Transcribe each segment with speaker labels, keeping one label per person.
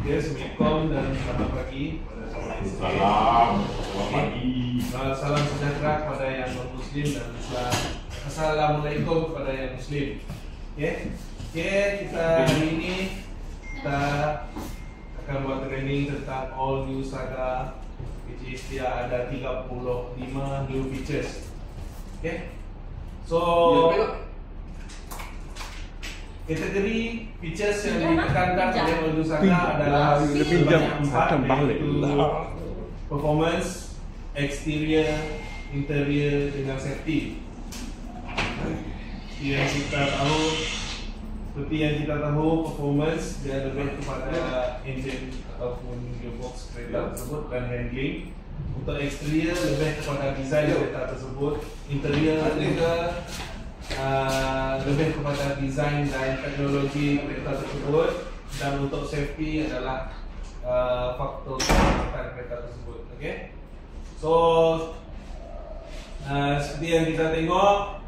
Speaker 1: Ya, Assalamualaikum dan selamat pagi pada semua.
Speaker 2: Selamat pagi.
Speaker 1: Salam sejahtera kepada yang non-Muslim dan Assalamualaikum kepada yang Muslim. Okay, kita hari ini kita akan buat training tentang all new Saga, which is dia ada 35 new features. Okay, so kategori features yang ditekankan oleh all new Saga adalah sebanyak 4, yaitu performance, exterior, interior dengan safety. Seperti yang kita tahu, performance dia lebih kepada engine ataupun gearbox kereta tersebut dan handling. Untuk exterior lebih kepada design kereta tersebut. Interior juga lebih kepada design dan teknologi kereta tersebut. Dan untuk safety adalah faktor keselamatan kereta tersebut. Okay? So seperti yang kita tengok,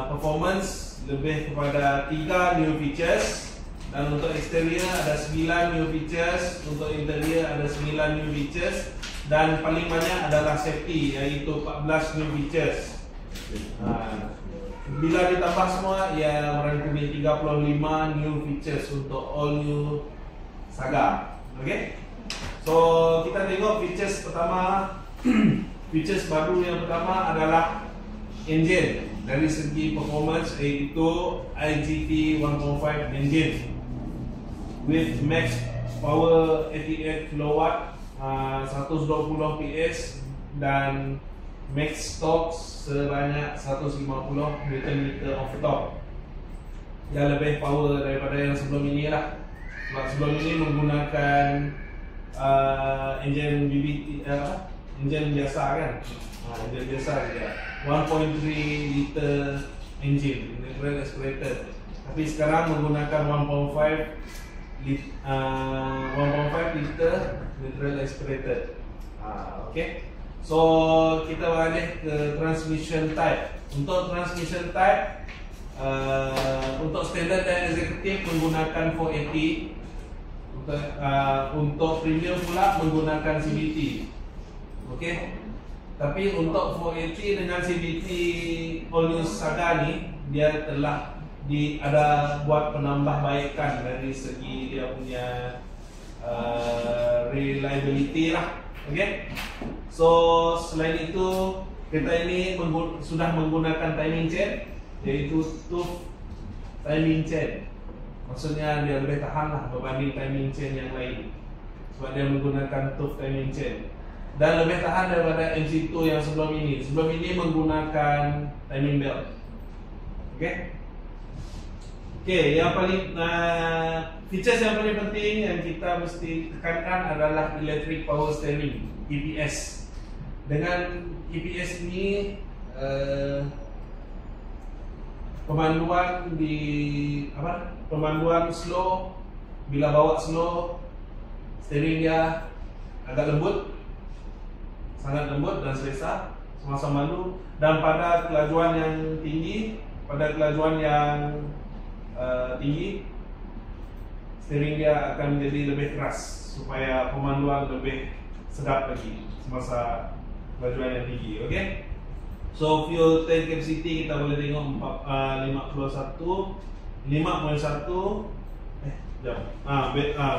Speaker 1: performance lebih kepada 3 new features, dan untuk exterior ada 9 new features, untuk interior ada 9 new features, dan paling banyak adalah safety, iaitu 14 new features. Bila ditambah semua, ia merangkumi 35 new features untuk all new Saga. Okay? So kita tengok features pertama. Features baru yang pertama adalah engine. Dari segi performance, iaitu IGT 1.5 engine with max power 88 kW, 120 PS dan max torque sebanyak 150 Nm of torque. Yang lebih power daripada yang sebelum ini lah. Sebab sebelum ini menggunakan engine BBT, engine biasa kan, engine biasa saja, 1.3 liter engine natural aspirated. Tapi sekarang menggunakan 1.5 liter natural aspirated. Okay. So kita balik ke transmission type. Untuk transmission type, untuk standard dan executive menggunakan 480. Untuk premium pula menggunakan CVT. Okay. Tapi untuk 480 dengan CVT all new Saga ni, dia telah ada buat penambahbaikan dari segi dia punya reliability lah. Okay. So selain itu, kereta ini sudah menggunakan timing chain, iaitu tooth timing chain. Maksudnya dia lebih tahan lah berbanding timing chain yang lain, sebab dia menggunakan tooth timing chain. Dan lebih tahan daripada MC2 yang sebelum ini. Sebelum ini menggunakan timing belt. Okay. Okay, yang paling features yang paling penting yang kita mesti tekankan adalah electric power steering, EPS. Dengan EPS ini pemanduan pemanduan slow, bila bawa slow, steering dia agak lembut, sangat lembut dan selesa semasa mandu. Dan pada kelajuan yang tinggi, tinggi, steering dia akan menjadi lebih keras supaya pemanduan lebih sedap lagi semasa kelajuan yang tinggi. Okay? So fuel tank capacity kita boleh tengok 5.1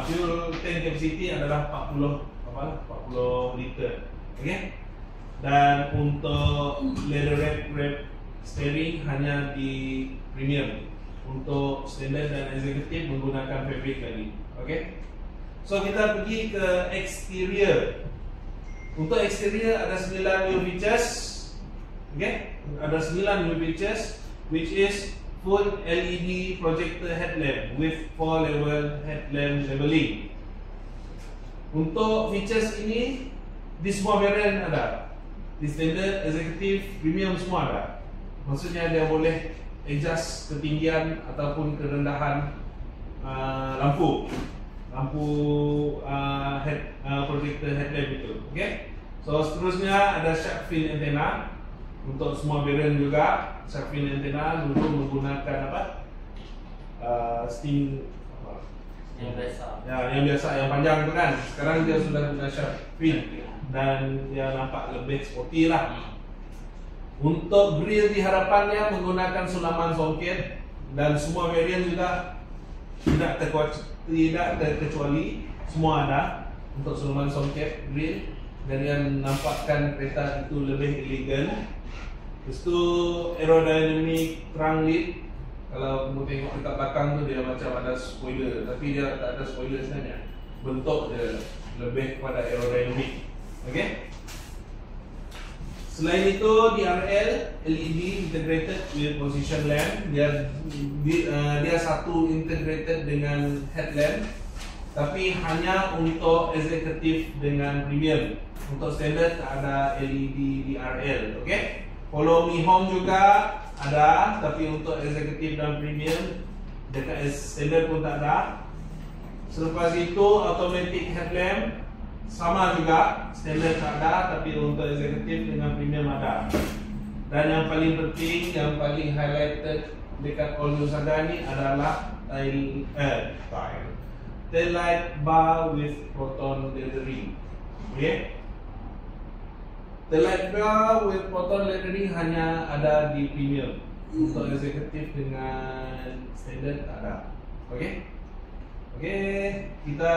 Speaker 1: fuel tank capacity adalah 40 liter. Okay? Dan untuk leather wrap steering hanya di premium. Untuk standard dan executive menggunakan fabric lagi. Okay? So kita pergi ke exterior. Untuk exterior ada 9 new features. Okay? Ada 9 new features, which is full LED projector headlamp with 4 level headlamp labeling. Untuk features ini, di semua variant ada. Di standard, executive, premium semua ada. Maksudnya dia boleh adjust ketinggian ataupun kerendahan lampu projector headlamp itu. Okay? So seterusnya ada shark fin antenna. Untuk semua variant juga shark fin antenna dulu menggunakan steam
Speaker 3: Yang biasa.
Speaker 1: ya, yang biasa, yang panjang tu kan. Sekarang dia sudah guna shark fin dan dia nampak lebih sporty lah. Untuk grill di hadapannya menggunakan sulaman songket dan semua varian juga tidak terkecuali, semua ada untuk sulaman songket grill dan yang nampakkan kereta itu lebih elegan. Lepas tu aerodynamic trunk lid. Kalau kamu tengok dekat belakang tu dia macam ada spoiler, tapi dia tak ada spoiler sebenarnya. Bentuk dia lebih kepada aerodynamic. Okey. Selain itu DRL LED integrated with position lamp. Dia satu integrated dengan headlamp, tapi hanya untuk executive dengan premium. Untuk standard tak ada LED DRL. Okey. Follow me home juga ada, tapi untuk executive dan premium dekat standard pun tak ada. Selepas itu automatic headlamp sama juga, standard tak ada, tapi untuk executive dengan premium ada. Dan yang paling penting, yang paling highlighted dekat All New Saga ni adalah tail light bar with proton lettering. Okay. Tail light bar with proton lettering hanya ada di premium. Untuk executive dengan standard tak ada. Okay. Okay, kita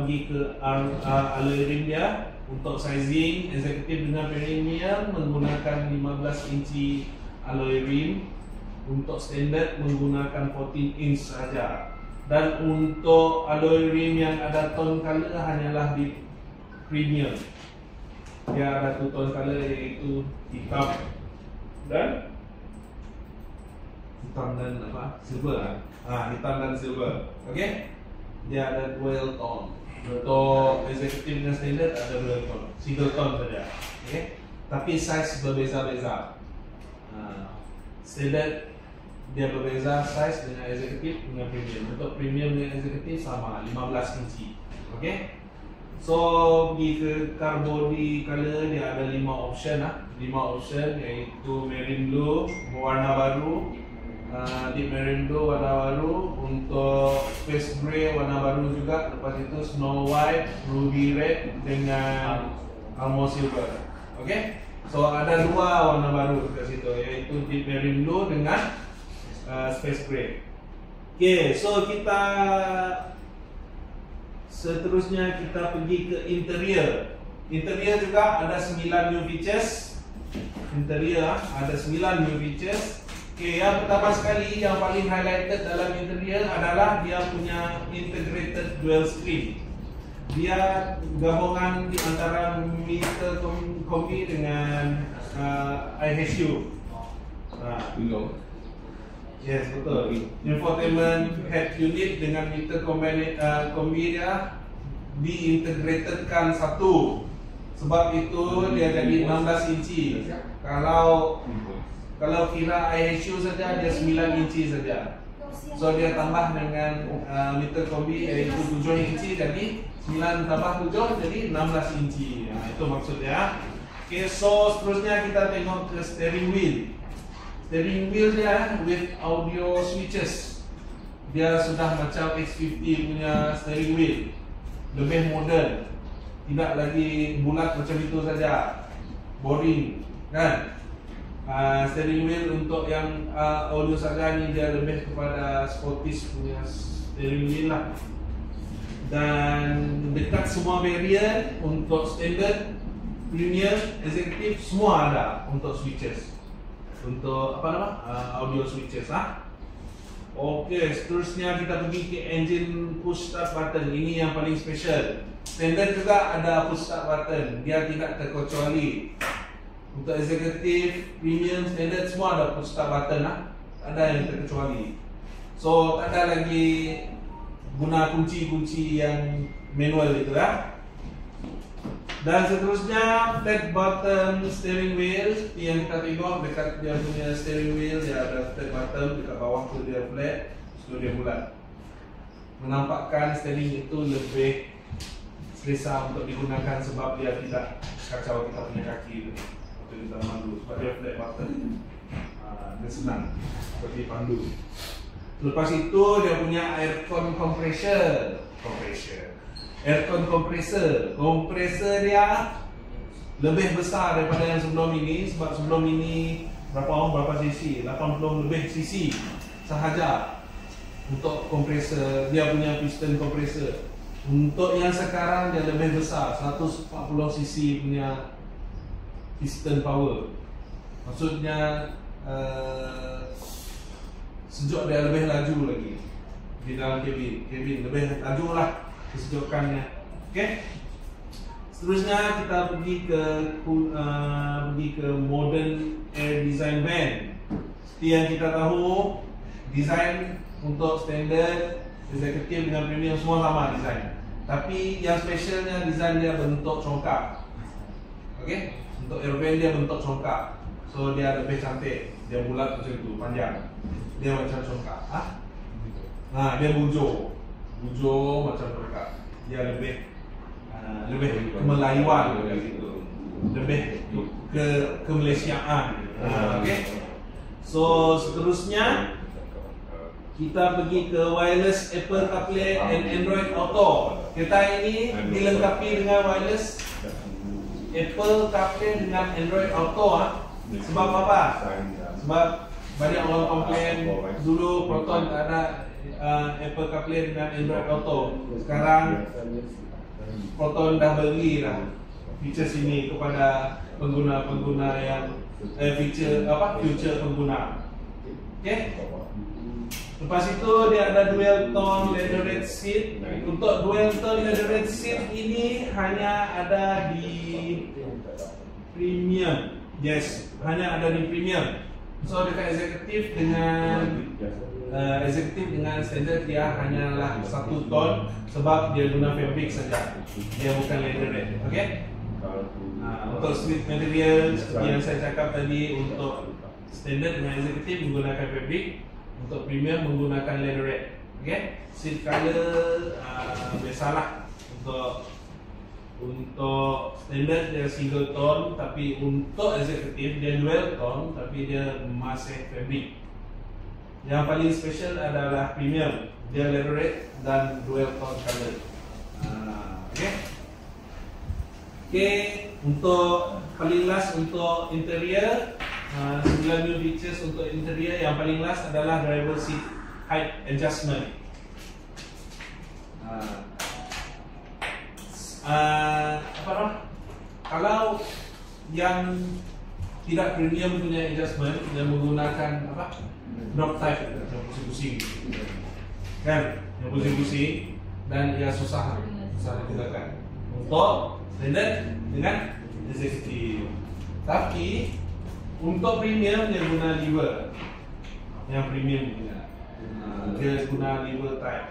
Speaker 1: pergi ke alloy rim dia. Untuk sizing executive dengan premium menggunakan 15 inci alloy rim. Untuk standard menggunakan 14 inch saja. Dan untuk alloy rim yang ada tone color hanyalah di premium. Dia ada 2 tone color, iaitu hitam dan apa? Silver. Hitam dan silver. Okey. Dia ada dual tone. Untuk executive dan standard ada dual tone, single tone saja. Okey. Tapi size berbeza-beza. Standard dia berbeza size dengan executive dengan premium. Untuk premium dengan executive sama 15 inci. Okey. So pergi ke car body color, dia ada 5 option 5 option, iaitu marine blue warna baru, deep marine blue warna baru, untuk space grey warna baru juga. Lepas itu snow white, ruby red dengan almo silver. Okay. So ada 2 warna baru kat situ, iaitu deep marine blue dengan space grey. Okay, so kita seterusnya kita pergi ke interior. Interior juga ada 9 new features. Interior ada 9 new features. Okay, yang pertama sekali yang paling highlighted dalam interior adalah dia punya integrated dual screen. Dia gabungan di antara meter kombi dengan IHU. Yes, betul. Infotainment head unit dengan meter kombi dia diintegratedkan satu. Sebab itu dia jadi 16 inci. Kalau kira IHU saja dia 9 inci saja. So dia tambah dengan meter kombi iaitu 7 inci, jadi 9 tambah 7 jadi 16 inci. Itu maksudnya. Okay, so seterusnya kita tengok ke steering wheel. Steering wheel dia with audio switches. Dia sudah macam X50 punya steering wheel. Lebih modern. Tidak lagi bulat macam itu saja. Boring, kan? Steering wheel untuk yang All New Saga ni dia lebih kepada sportis punya steering wheel lah. Dan dekat semua variant, untuk standard, premium, executive semua ada untuk switches. Untuk apa nama? Audio switches Okey, seterusnya kita pergi ke engine push start button. Ini yang paling special. Standard juga ada push start button. Dia tidak terkecuali. Untuk executive, premium, standard semua ada push start button ada yang terkecuali. So tak ada lagi guna kunci-kunci yang manual itu Dan seterusnya flat bottom steering wheel. Yang kita tengok dekat dia punya steering wheel, dia ada flat bottom, dekat bawah tu dia flat, so dia bulat. Menampakkan steering itu lebih selesa untuk digunakan sebab dia tidak kacau kita punya kaki waktu kita mandu, sebab dia flat bottom. Dia senang seperti pandu. Lepas itu dia punya aircon compressor. Kompresor dia lebih besar daripada yang sebelum ini, sebab sebelum ini berapa cc? 80 lebih cc sahaja untuk kompresor. Dia punya piston kompresor. Untuk yang sekarang dia lebih besar, 140 cc punya piston power. Maksudnya sejuk dia lebih laju lagi di dalam kabin lebih laju lah kesejukannya. Okay. Seterusnya kita pergi ke modern air design van. Seperti yang kita tahu, design untuk standard, executive dengan premium semua sama design. Tapi yang specialnya design dia bentuk congkak. Okay? Untuk air van dia bentuk congkak. So dia lebih cantik. Dia bulat macam itu, panjang. Dia macam congkak. Dia bujur macam congkak. Dia lebih kemelayuan, lebih ke Malaysiaan. Okay. So seterusnya kita pergi ke wireless Apple CarPlay and Android Auto. Kereta ini dilengkapi dengan wireless Apple CarPlay dengan Android Auto. Sebab apa? Sebab banyak orang komplain dulu Proton tak ada Apple CarPlay dengan Android Auto. Sekarang Proton dah berilah feature ini kepada pengguna-pengguna yang future pengguna. Okay. Lepas itu dia ada dual tone leatherette seat. Untuk dual tone leatherette seat ini hanya ada di premium. Yes, hanya ada di premium. So dekat eksekutif dengan standard dia hanyalah satu tone sebab dia guna fabric saja. Dia bukan leatherette. Okay? Untuk street material seperti yang saya cakap tadi, untuk standard dengan eksekutif menggunakan fabric, untuk premium menggunakan leatherette. Okay? Seat color biasalah. Untuk standard dia single tone, tapi untuk eksekutif dia dual tone, tapi dia masih fabric. Yang paling special adalah premium, dia leatherette dan dual tone color. Okay, untuk paling last untuk interior, 9 new features untuk interior. Yang paling last adalah driver seat height adjustment. Kalau yang tidak premium punya adjustment, dia menggunakan drop type, yang pusing-pusing, kan? Yang pusing-pusing dan dia susah digunakan. Untuk standard dengan executive. Tapi untuk premium dia guna lever. Yang premium punya dia guna lever type.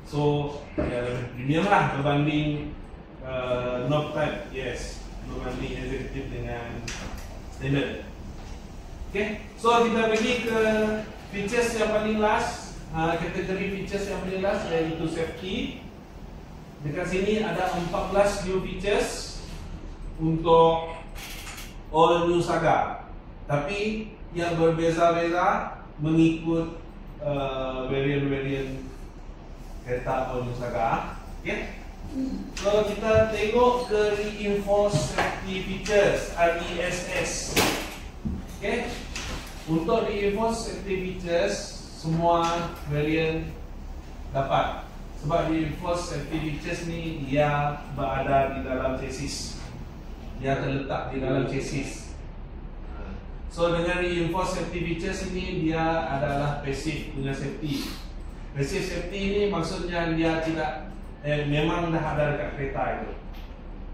Speaker 1: So dia lebih premium lah berbanding knob type. Yes, berbanding executive dengan standard. Okay, so kita pergi ke features yang paling last. Kategori features yang paling last iaitu safety. Dekat sini ada 14 new features untuk all new Saga. Tapi yang berbeza-beza mengikut variant-variant kereta all new Saga. Okay? So kita tengok ke reinforced safety features, RESS. Okay? Untuk reinforced safety features semua variant dapat. Sebab reinforced safety features ni dia berada di dalam chassis. Dia terletak di dalam chassis. So dengan reinforced safety features ini dia adalah passive punya safety. Passive safety ini maksudnya dia tidak memang dah ada dekat kereta itu.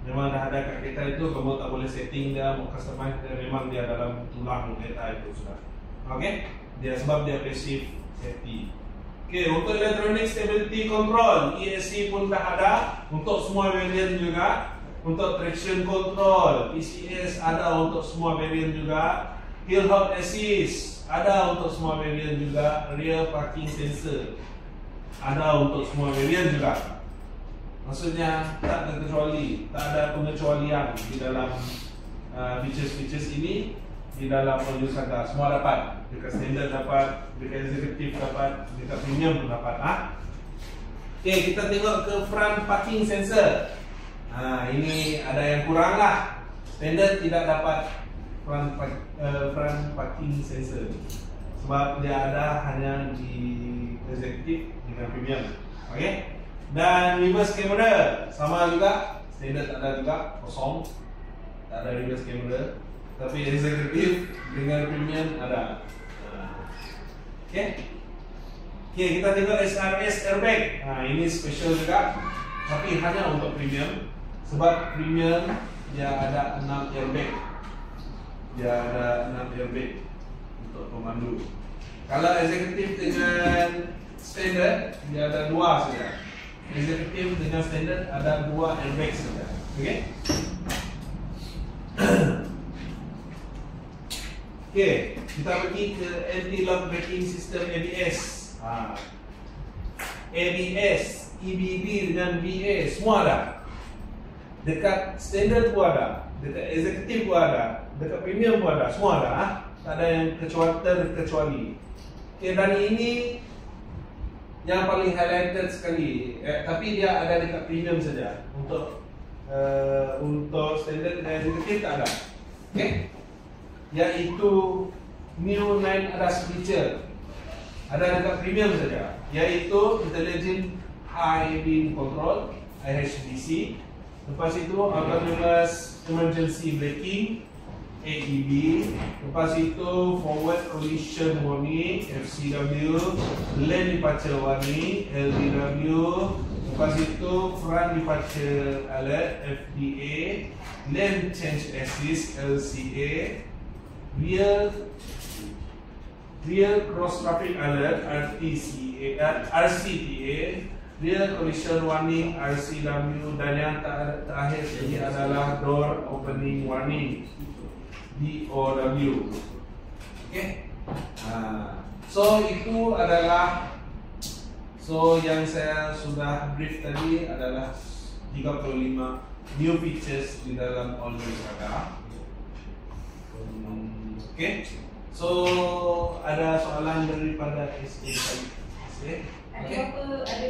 Speaker 1: Memang dah ada dekat kereta itu, kamu tak boleh setting dia, mau customize dia, memang dia dalam tulang kereta itu sudah. Okay? Dia sebab dia passive safety. Okay, untuk electronic stability control, ESC pun dah ada untuk semua variant juga. Untuk traction control, PCS ada untuk semua variant juga. Hill halt assist ada untuk semua variant juga. Rear parking sensor ada untuk semua variant juga. Maksudnya tak ada pengecualian di dalam features-features ini. di dalam All New Saga. Semua dapat. Dekat standard dapat, dekat executive dapat, dekat premium pun dapat. Okay, kita tengok ke front parking sensor. Ini ada yang kurang lah. Standard tidak dapat front parking sensor sebab dia ada hanya di executive dengan premium. Okay. Dan reverse camera sama juga. Standard tak ada juga, kosong. Tak ada reverse camera. Tapi executive dengan premium ada. Okay. Okay, kita tengok SRS airbag. Ini special juga, tapi hanya untuk premium. Sebab premium dia ada 6 airbag. Dia ada 6 airbag untuk pemandu. Kalau executive dengan standard dia ada 2 saja. Executive dengan standard ada 2 airbag saja. Okay. Okay, kita pergi ke anti-lock braking system ABS. ABS, EBB dengan BA semua ada. Dekat standard pun ada, dekat executive pun ada, dekat premium pun ada, semua ada. Tak ada yang terkecuali. Okay, dan ini yang paling highlighted sekali. Tapi dia ada dekat premium saja. Untuk standard dan executive tak ada. Okay. Iaitu New 9 ADAS feature ada dekat premium saja, iaitu Intelligent High Beam Control IHBC. Lepas itu Autonomous Emergency Braking AEB. Lepas itu Forward Collision Warning FCW, Lane Departure Warning LDW. Lepas itu Front Departure Alert FDA, Lane Change Assist LCA, Rear Cross Traffic Alert RCTA, Rear Collision Warning RCW, dan yang terakhir ini adalah Door Opening Warning DOW. Okay. So itu adalah yang saya sudah brief tadi adalah 35 new features di dalam All New Saga. Okay. So ada soalan daripada SA tadi.
Speaker 4: Ada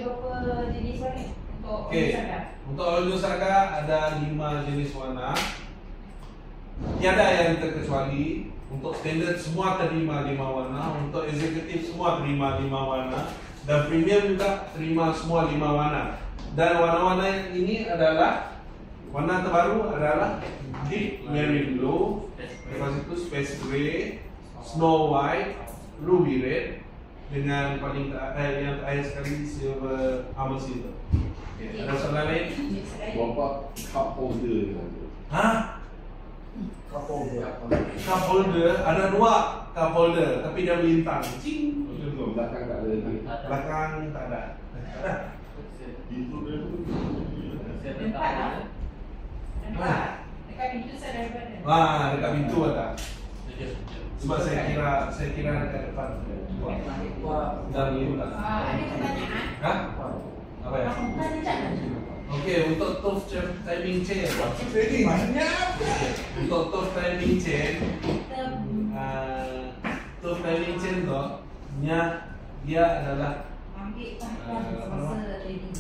Speaker 4: berapa jenis warna untuk
Speaker 1: All New
Speaker 4: Saga?
Speaker 1: Untuk All New Saga ada 5 jenis warna. Tiada yang terkecuali. Untuk standard semua terima 5 warna. Untuk executive semua terima 5 warna. Dan premium juga terima semua 5 warna. Dan warna-warna ini adalah warna terbaru adalah Deep Marine Blue, lepas itu Space Grey, Snow White, Ruby Red, dengan paling yang terakhir sekali Silver Armor Silver. Okay. Ada soalan lain?
Speaker 2: Bapak cup holder
Speaker 1: Cup holder, ada 2 cup holder, tapi dia melintang. Cing.
Speaker 2: belakang tak ada.
Speaker 1: Belakang tak ada.
Speaker 2: Itu dia.
Speaker 4: Empat lah. Empat. Dekat pintu saya ada.
Speaker 1: Dekat pintu ada. Sebab saya kira dekat depan. Dan ini tak.
Speaker 4: Ada pertanyaan?
Speaker 1: Apa ya?
Speaker 4: Tadi tak ada.
Speaker 1: Okey, untuk tooth timing chain. Untuk tooth timing chain, tooth timing chain tu dia adalah
Speaker 4: ambil tahapan semasa trading.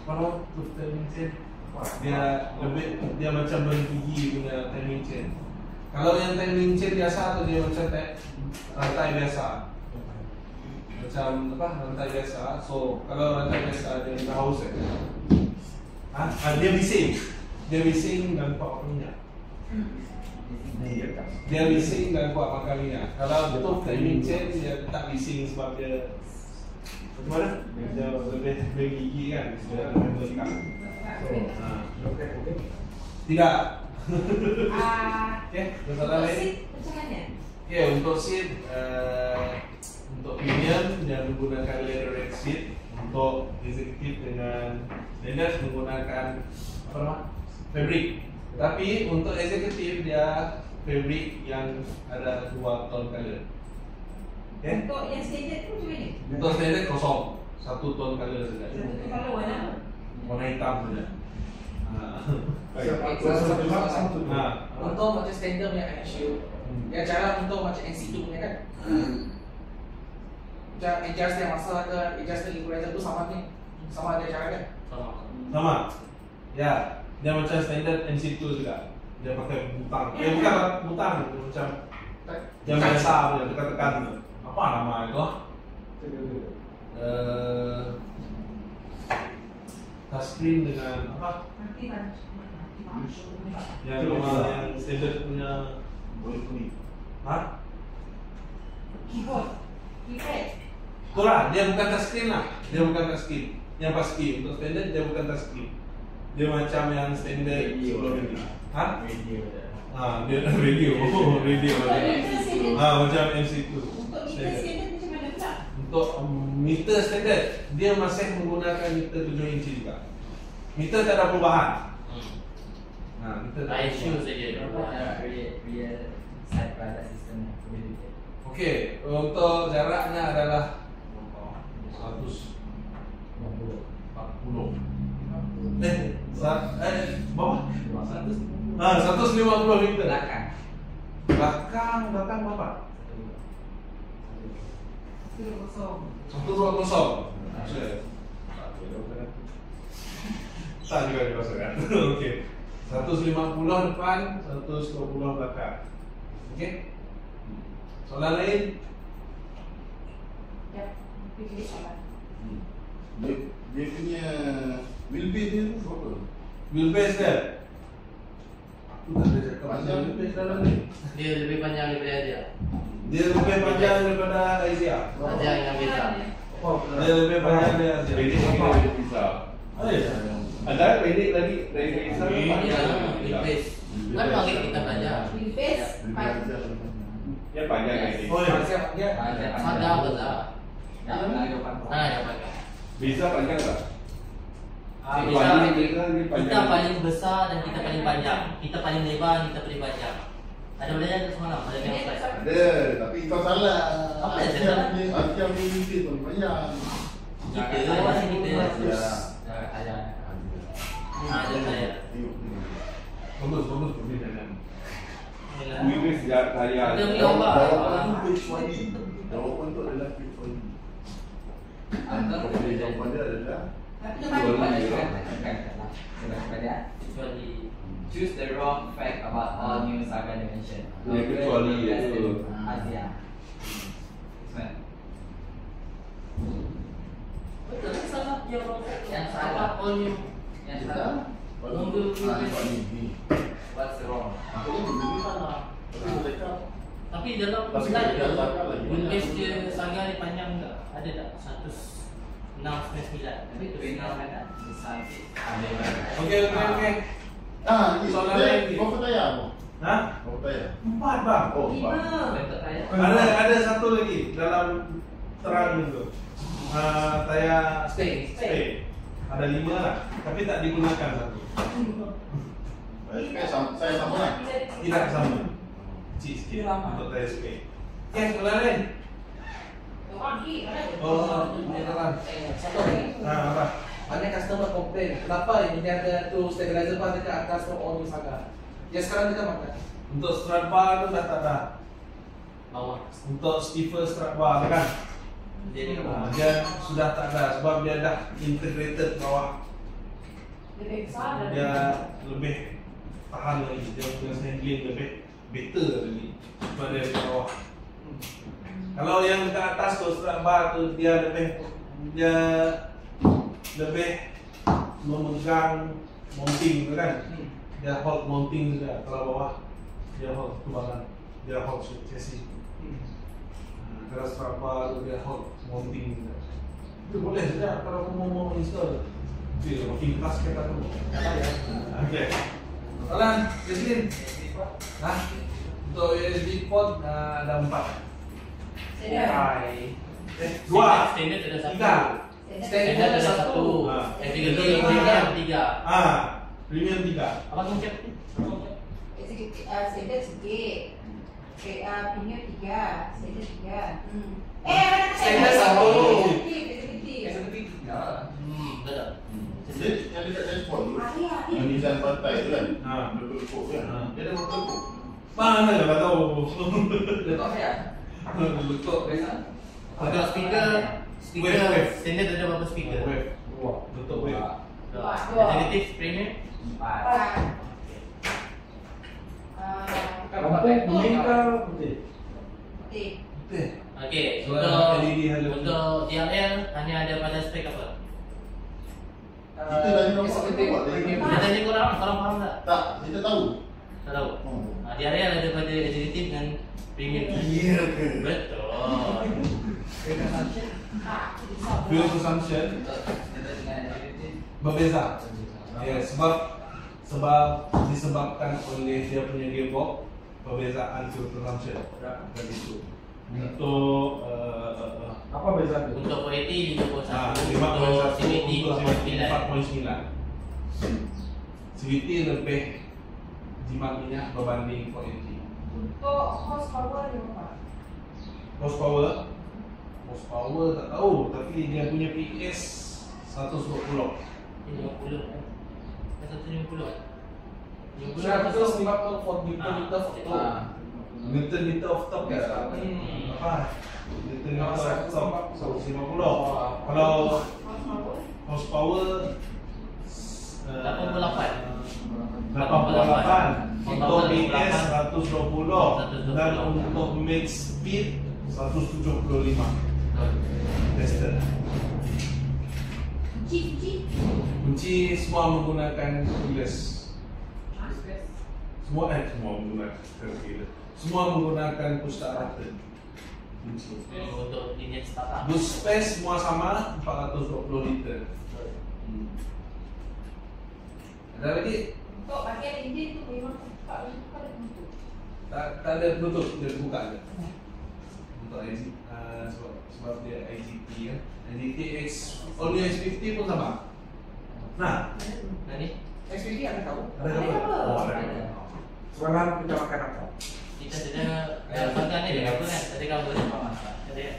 Speaker 1: kalau tooth timing chain dia macam bergigi punya timing chain. Kalau yang timing chain biasa tu dia macam rantai biasa. Macam apa, rantai biasa. So kalau rantai biasa dia haus dia bising dan kuat makan minyak. Dia bising dan kuat makan minyak. Kalau betul timing chain dia tak bising sebab dia macam mana? Dia lebih bergigi kan. Dia lebih berlekat. Tidak. Okay, masalah lain.
Speaker 4: Macam mana?
Speaker 1: Okay, untuk seat untuk premium dia menggunakan leather seat. Untuk executive dengan standard menggunakan apa nama? Fabric. Tapi untuk executive dia fabric yang ada 2 tone color. Okay?
Speaker 4: Untuk yang standard tu macam mana?
Speaker 1: Untuk standard kosong, 1 tone color saja.
Speaker 4: Satu tu kalau warna apa?
Speaker 1: Warna hitam saja.
Speaker 5: Untuk macam standard punya ISU, yang cara untuk macam NC2 punya kan. Macam adjust yang masa ke adjust ke equalizer tu sama ni, sama ada cara kan?
Speaker 1: Sama. Ya, dia macam standard NC2 juga. Dia pakai butang. Bukan butang, macam yang biasa punya tekan-tekan. Apa nama itu? Touchscreen dengan apa? Yang normal yang standard punya. Hah?
Speaker 4: Keyboard. Keypad.
Speaker 1: Itulah, dia bukan touchscreen lah. Dia bukan touchscreen. Yang pasti untuk standard dia bukan touchscreen. Dia macam yang standard sebelum ini. Hah? Dia radio. Radio. Macam MC2.
Speaker 4: Untuk meter standard macam mana pula?
Speaker 1: Untuk meter standard dia masih menggunakan meter 7 inci juga. Meter tak ada perubahan. Meter tak ada
Speaker 3: ISU
Speaker 1: perubahan.
Speaker 3: saja. Real side product system.
Speaker 1: Okey, untuk jaraknya adalah 140. Bawah? 150 meter. Belakang berapa? 120. Tak juga dikosongkan. Okey. 150 depan, 120 belakang. Okey? Soalan lain?
Speaker 4: Ya, pilih soalan.
Speaker 2: Dia punya wheelbase dia tu berapa?
Speaker 1: Wheelbase dia? Aku tak ada cakap pasal wheelbase dalam ni.
Speaker 3: Dia lebih panjang daripada dia.
Speaker 1: Dia lebih panjang daripada Asia.
Speaker 3: Panjang yang beza.
Speaker 1: Dia lebih panjang dari Asia.
Speaker 2: Pendek lagi daripada pizza. Ada pendek lagi dari pizza.
Speaker 3: Dia base. Kan bagi kita belajar.
Speaker 4: Wheelbase,
Speaker 2: Dia panjang lagi.
Speaker 1: Oh ya.
Speaker 3: Sadar besar. Yang panjang.
Speaker 2: Pizza panjang tak?
Speaker 3: Kita paling besar dan kita paling panjang. Kita paling lebar, kita paling panjang. Ada belajar tu semalam? Ada tengok slide?
Speaker 2: Ada, tapi kau salah.
Speaker 3: Apa yang salah?
Speaker 2: Asyam ni wheelbase paling panjang.
Speaker 3: Kita masih kita. Ada. Ada saya.
Speaker 1: Bagus perbezaan.
Speaker 2: Wheelbase sejak saya.
Speaker 3: Ada lomba.
Speaker 2: Jawapan tu page 1D. Jawapan tu adalah page 1D. Jawapan dia adalah
Speaker 4: tapi lepas
Speaker 3: Kecuali
Speaker 6: choose the wrong fact about all new saga dimension.
Speaker 2: kecuali itu.
Speaker 6: Asia.
Speaker 3: betul kan salah dia
Speaker 6: Yang salah.
Speaker 3: all new.
Speaker 6: Yang salah.
Speaker 2: Ni.
Speaker 6: What's wrong?
Speaker 2: Ini salah.
Speaker 3: Tapi dalam
Speaker 2: Tapi
Speaker 3: slide
Speaker 2: dia
Speaker 3: dia
Speaker 2: salah lagi.
Speaker 3: wheelbase dia saga ni panjang tak? Ada tak? 106.9.
Speaker 6: Tapi tu final kan? Sampai.
Speaker 1: Okey.
Speaker 2: Ini
Speaker 1: Soalan lain ni.
Speaker 2: Kau percaya apa?
Speaker 1: Hah?
Speaker 2: Kau percaya?
Speaker 1: 4 bang.
Speaker 2: Oh, 4.
Speaker 6: Bentuk saya.
Speaker 1: Ada satu lagi dalam terang itu. Tayar stay. Ada 5 lah, tapi tak digunakan satu.
Speaker 2: Saya sama lah.
Speaker 1: Tidak sama. Kecil sikit untuk tayar stay. Okey, soalan lain? Ini dalam.
Speaker 5: Satu lagi.
Speaker 1: Apa?
Speaker 5: Banyak customer komplain, kenapa ini dia ada tu stabilizer bar dekat atas tu all new saga. Ya sekarang kita makan.
Speaker 1: Untuk strap bar tu dah tak ada.
Speaker 3: Bawah.
Speaker 1: Untuk stiffer strap bar tu kan?
Speaker 3: Dia ni
Speaker 1: Dia sudah tak ada sebab dia dah integrated bawah.
Speaker 4: lebih besar dan
Speaker 1: Dia lebih tahan lagi. Dia punya handling lebih better lagi sebab dia di bawah. Kalau yang dekat atas tu strap bar tu dia lebih memegang mounting tu kan. Dia hold mounting juga. Kalau bawah dia hold tubangan, dia hold chassis. Kalau strap bar tu dia hold mounting juga. Itu boleh saja kalau kamu mau install. Itu makin keras kita tu. Okey. Soalan, Jasmine. Untuk USB port ada 4. Dua.
Speaker 3: Standard ada satu.
Speaker 1: 3.
Speaker 5: Standard
Speaker 3: Standard ada
Speaker 5: satu.
Speaker 3: satu. Yang tiga tiga.
Speaker 1: Premium 3.
Speaker 3: Apa kamu cakap?
Speaker 4: standard sikit. Premium 3, standard 3.
Speaker 5: Standard satu.
Speaker 4: Executive.
Speaker 5: Executive.
Speaker 3: Betul.
Speaker 2: Jadi yang dia kat dashboard tu.
Speaker 4: Hari-hari.
Speaker 2: Yang design pantai tu kan.
Speaker 1: Ha.
Speaker 2: Lekuk-lekuk kan.
Speaker 1: Ha.
Speaker 2: Dia ada lekuk.
Speaker 1: Mana dah tahu.
Speaker 6: Letak saya.
Speaker 1: Betul.
Speaker 3: Untuk speaker
Speaker 1: Wave.
Speaker 3: standard ada berapa speaker?
Speaker 1: Wave. Betul wave.
Speaker 3: Executive premium.
Speaker 6: Empat.
Speaker 5: Lampu kuning ke putih?
Speaker 4: Putih.
Speaker 1: Betul.
Speaker 3: Okey,
Speaker 1: Soalan LED halo.
Speaker 3: untuk JLL hanya ada pada spek apa?
Speaker 2: Kita dah nampak
Speaker 5: executive
Speaker 2: buat
Speaker 5: premium.
Speaker 3: Kita tanya korang faham tak?
Speaker 2: Tak, kita tahu.
Speaker 3: Tak tahu. JLL ada pada executive dan premium.
Speaker 2: Iya ke?
Speaker 3: Betul.
Speaker 1: Fuel consumption berbeza. Ya, sebab disebabkan oleh dia punya gearbox perbezaan fuel consumption. Dan itu. Untuk
Speaker 5: Apa beza tu?
Speaker 3: Untuk 480
Speaker 1: Ah,
Speaker 3: 5.1,
Speaker 1: 5.1
Speaker 3: untuk CVT
Speaker 1: untuk
Speaker 3: 4.9.
Speaker 1: 4.9. CVT lebih jimat minyak berbanding 480.
Speaker 4: Untuk horsepower dia berapa?
Speaker 1: Horsepower tak tahu, tapi dia punya PS 120.
Speaker 3: 50. 150.
Speaker 5: 150 for Newton meter for two.
Speaker 1: Newton meter of top ya. Apa? Newton meter of top 150. Kalau horsepower 88. Untuk PS 120 dan untuk max speed 175. Tested. Kunci semua menggunakan keyless. Semua menggunakan keyless. Semua menggunakan push start button. Kunci.
Speaker 3: Untuk engine startup.
Speaker 1: Boost space semua sama 420 liter. Ada lagi?
Speaker 4: Untuk bahagian enjin tu memang tak ada bentuk.
Speaker 1: Tak ada Bluetooth, dia buka aja. Untuk IGT, sebab dia IGT ya. IGT X, Only X50 pun sama. Nah,
Speaker 3: Nani?
Speaker 5: XPT ada tahu?
Speaker 1: ada apa? Oh, ada.
Speaker 5: Semalam kita makan apa?
Speaker 3: Kita sudah bangga ni dia apa kan? Tadi kamu ada apa? Ada ya?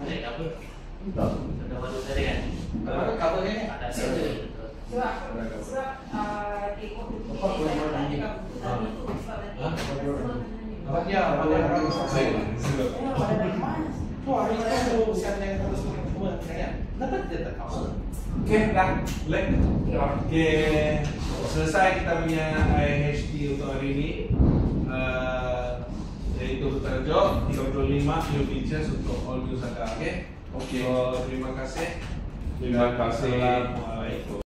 Speaker 3: Ada apa? Sudah baru tadi kan?
Speaker 5: Apa covernya ni?
Speaker 3: Ada.
Speaker 4: Sebab tengok tu tak ada buku tadi tu sebab nanti
Speaker 5: Apa dia? Apa dia?
Speaker 1: Saya.
Speaker 5: Wah, ini kan tu siapa yang terus semua saya. Kenapa dia tak tahu?
Speaker 1: Okey, dah. Lek. Okey. Selesai kita punya IHT untuk hari ini. Yaitu bertajuk 35 new features untuk all new Saga. Okey.
Speaker 2: Okey.
Speaker 1: So, terima kasih.
Speaker 2: Terima kasih.
Speaker 1: Assalamualaikum.